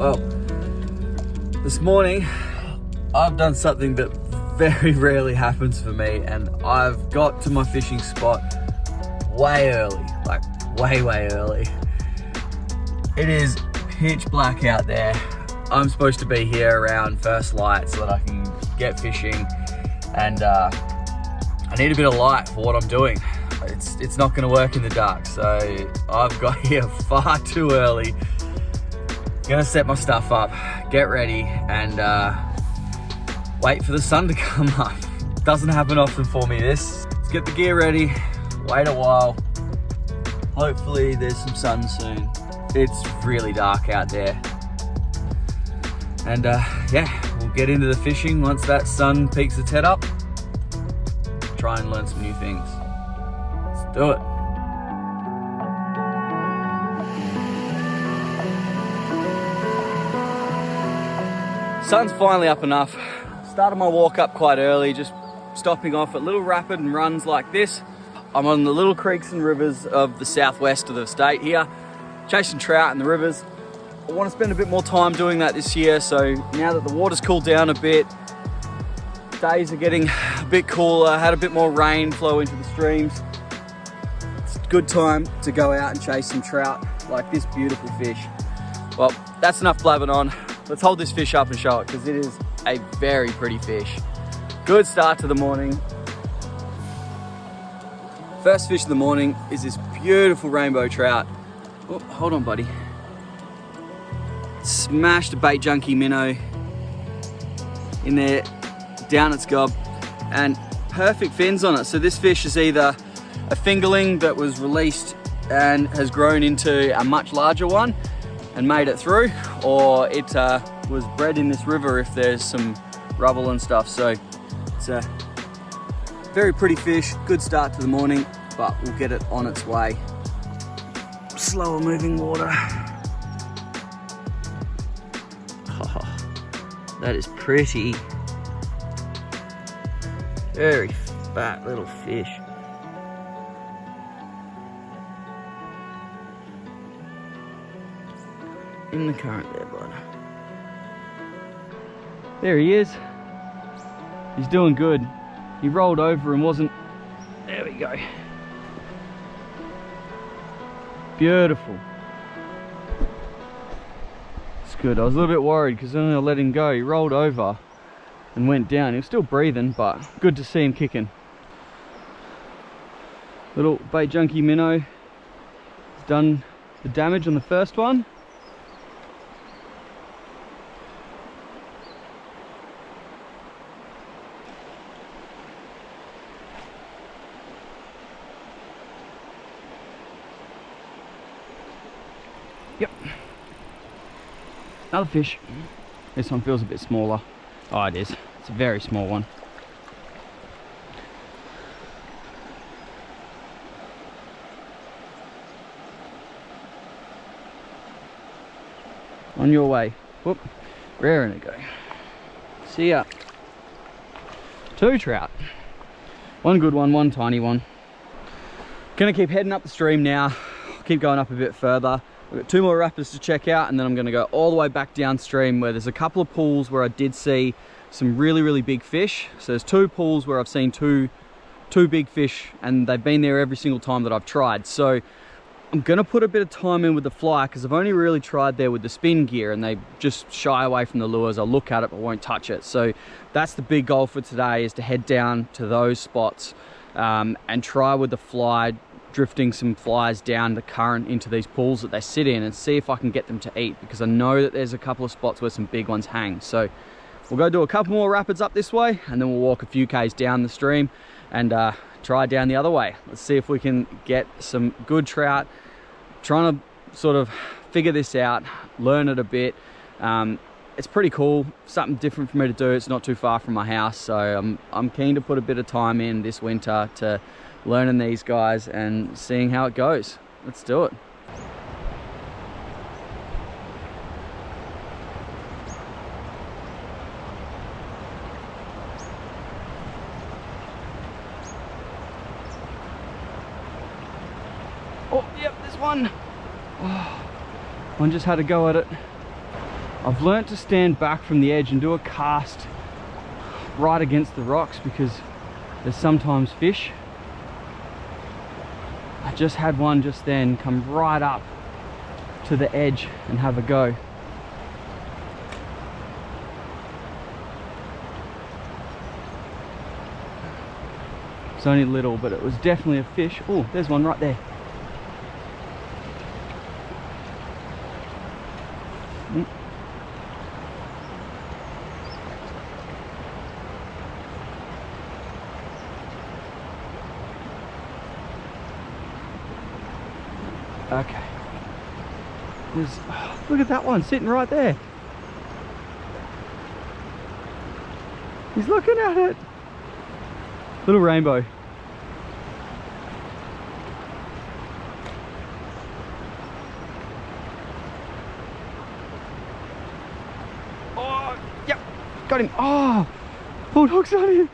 Well, this morning I've done something that very rarely happens for me, and I've got to my fishing spot way early, like way early. It is pitch black out there. I'm supposed to be here around first light so that I can get fishing, and I need a bit of light for what I'm doing. It's not going to work in the dark, so I've got here far too early. Gonna set my stuff up, get ready, and wait for the sun to come up. Doesn't happen often for me, this. Let's get the gear ready, wait a while. Hopefully there's some sun soon. It's really dark out there. And yeah, we'll get into the fishing once that sun peeks its head up. Try and learn some new things. Let's do it. Sun's finally up enough. Started my walk up quite early, just stopping off at little rapid and runs like this. I'm on the little creeks and rivers of the southwest of the state here, chasing trout in the rivers. I want to spend a bit more time doing that this year, so now that the water's cooled down a bit, days are getting a bit cooler, had a bit more rain flow into the streams. It's a good time to go out and chase some trout like this beautiful fish. Well, that's enough blabbing on. Let's hold this fish up and show it, because it is a very pretty fish. Good start to the morning. First fish of the morning is this beautiful rainbow trout. Oh, hold on, buddy. Smashed a bait junkie minnow in there, down its gob, and perfect fins on it. So this fish is either a fingerling that was released and has grown into a much larger one and made it through, or it was bred in this river if there's some rubble and stuff. So it's a very pretty fish, good start to the morning, but we'll get it on its way. Slower moving water. Oh, that is pretty. Very fat little fish. In the current there, bud. There he is. He's doing good. He rolled over and wasn't... There we go. Beautiful. It's good. I was a little bit worried because then I let him go. He rolled over and went down. He was still breathing, but good to see him kicking. Little bait junkie minnow. He's done the damage on the first one. Yep. Another fish. This one feels a bit smaller. Oh, it is. It's a very small one. On your way. Whoop. Raring to go. See ya. 2 trout. One good one, one tiny one. Gonna keep heading up the stream now. Keep going up a bit further. We've got 2 more rapids to check out, and then I'm going to go all the way back downstream where there's a couple of pools where I did see some really big fish. So there's 2 pools where I've seen two big fish, and they've been there every single time that I've tried. So I'm going to put a bit of time in with the fly, because I've only really tried there with the spin gear and they just shy away from the lures. I'll look at it but won't touch it. So that's the big goal for today, is to head down to those spots and try with the fly, drifting some flies down the current into these pools that they sit in, and see if I can get them to eat, because I know that there's a couple of spots where some big ones hang. So we'll go do a couple more rapids up this way, and then we'll walk a few k's down the stream and try down the other way. Let's see if we can get some good trout. Trying to sort of figure this out, learn it a bit. It's pretty cool, something different for me to do. It's not too far from my house, so I'm keen to put a bit of time in this winter to learning these guys and seeing how it goes. Let's do it. Oh, yep, there's one. Oh, one just had a go at it. I've learnt to stand back from the edge and do a cast right against the rocks because there's sometimes fish. I just had one just then come right up to the edge and have a go. It's only little, but it was definitely a fish. Oh, there's one right there. Okay. Look at that one sitting right there. He's looking at it. Little rainbow. Oh, yep, got him. Oh, pulled hooks on him.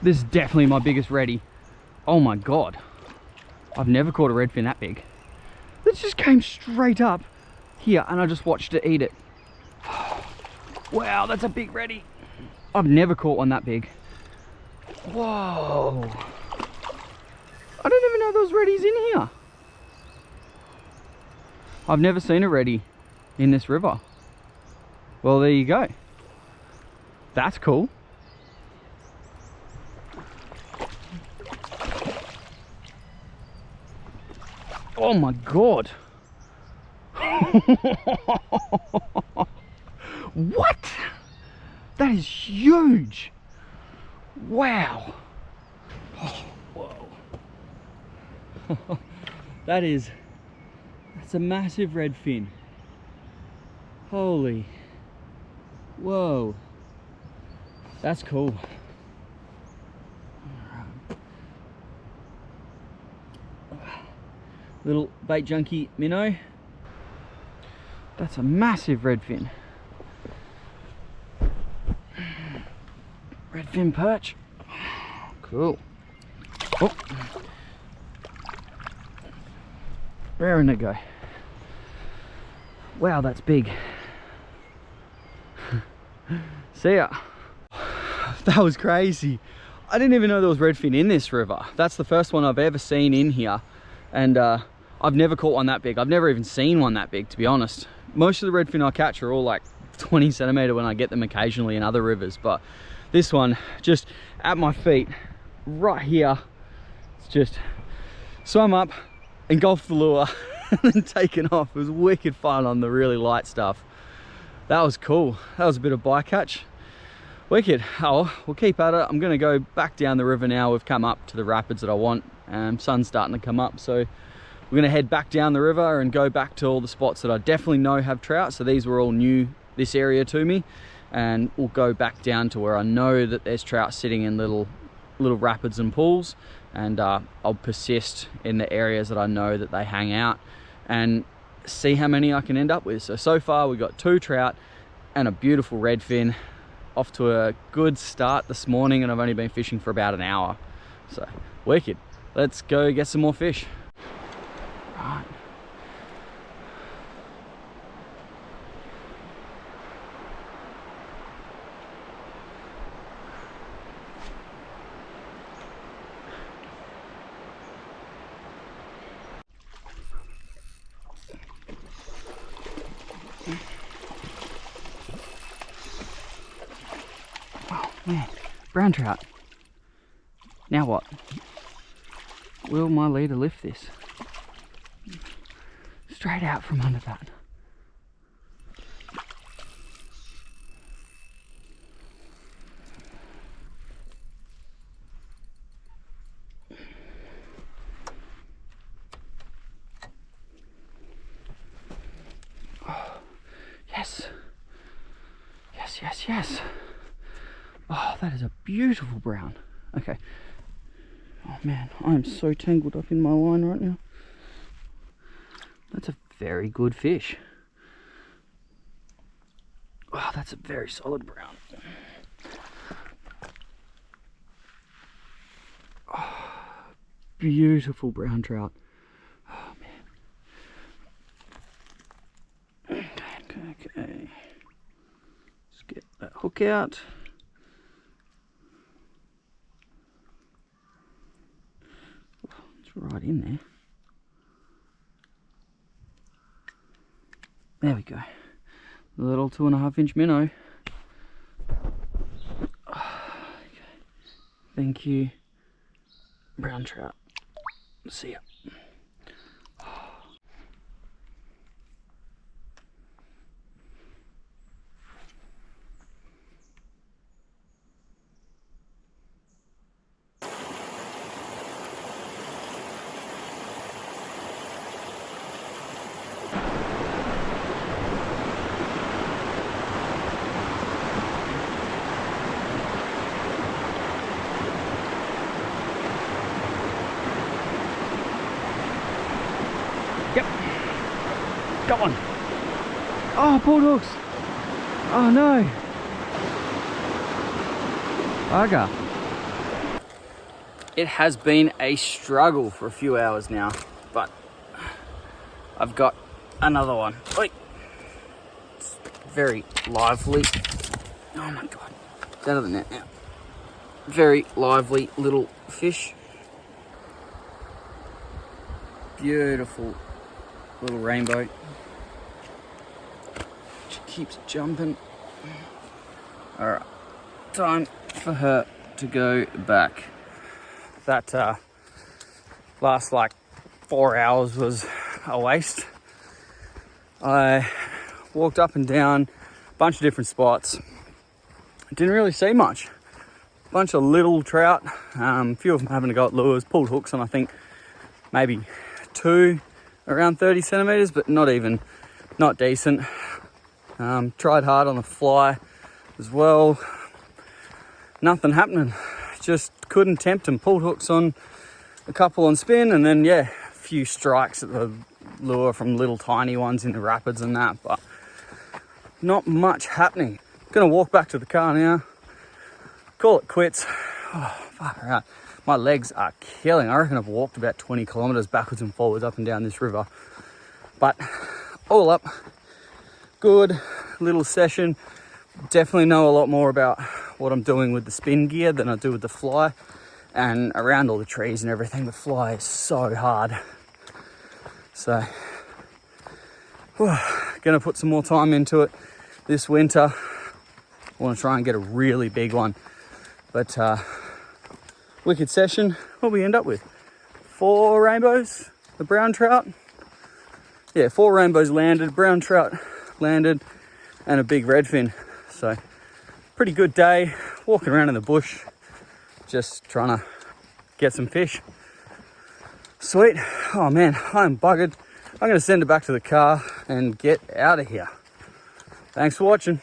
This is definitely my biggest reddy. Oh my god. I've never caught a redfin that big. This just came straight up here and I just watched it eat it. Wow, that's a big reddy. I've never caught one that big. Whoa. I didn't even know there was reddies in here. I've never seen a reddy in this river. Well, there you go. That's cool. Oh my god. What? That is huge. Wow. Oh, whoa. That's a massive redfin. Holy. Whoa. That's cool. Little bait junkie minnow. That's a massive redfin. Redfin perch. Cool. Oh. Raring to go. Wow, that's big. See ya. That was crazy. I didn't even know there was redfin in this river. That's the first one I've ever seen in here. And I've never caught one that big. I've never even seen one that big, to be honest. Most of the redfin I catch are all like 20 centimeter when I get them occasionally in other rivers, but this one just at my feet right here. It's just swam up, engulfed the lure and then taken off. It was wicked fun on the really light stuff. That was cool. That was a bit of bycatch. Wicked. Oh, we'll keep at it. I'm gonna go back down the river now. We've come up to the rapids that I want. Sun's starting to come up, so we're gonna head back down the river and go back to all the spots that I definitely know have trout. So these were all new, this area to me, and we'll go back down to where I know that there's trout sitting in little rapids and pools, and I'll persist in the areas that I know that they hang out and see how many I can end up with. So far we got 2 trout and a beautiful redfin. Off to a good start this morning, and I've only been fishing for about an hour. So wicked. Let's go get some more fish. Right. Oh man, brown trout. Now what? Will my leader lift this? Straight out from under that. Yes. Oh, that is a beautiful brown. Okay. Oh man, I'm so tangled up in my line right now. That's a very good fish. Oh, that's a very solid brown. Oh, beautiful brown trout. Oh man. Okay. Let's get that hook out. Oh, it's right in there. There we go. Little 2.5-inch minnow. Oh, okay. Thank you. Brown trout. See ya. Got one. Oh, pulled hooks. Oh no. Bugger. It has been a struggle for a few hours now, but I've got another one. Oi. It's very lively. Oh my god. It's out of the net now. Very lively little fish. Beautiful little rainbow. She keeps jumping. Alright, time for her to go back. That last like 4 hours was a waste. I walked up and down a bunch of different spots. Didn't really see much. Bunch of little trout, a few of them having to go at lures, pulled hooks on I think maybe 2 around 30 centimeters, but not decent. Tried hard on the fly as well. Nothing happening. Just couldn't tempt them. Pulled hooks on a couple on spin, and then yeah, a few strikes at the lure from little tiny ones in the rapids and that, but not much happening. Gonna walk back to the car now. Call it quits. Oh, far out. My legs are killing. I reckon I've walked about 20 kilometers backwards and forwards up and down this river. But all up, good little session. Definitely know a lot more about what I'm doing with the spin gear than I do with the fly. And around all the trees and everything, the fly is so hard. So, gonna put some more time into it this winter. I want to try and get a really big one. But wicked session. What we end up with? 4 rainbows, the brown trout. Yeah, 4 rainbows landed, brown trout landed, and a big redfin. So pretty good day, walking around in the bush, just trying to get some fish. Sweet. Oh man, I'm buggered. I'm gonna send it back to the car and get out of here. Thanks for watching.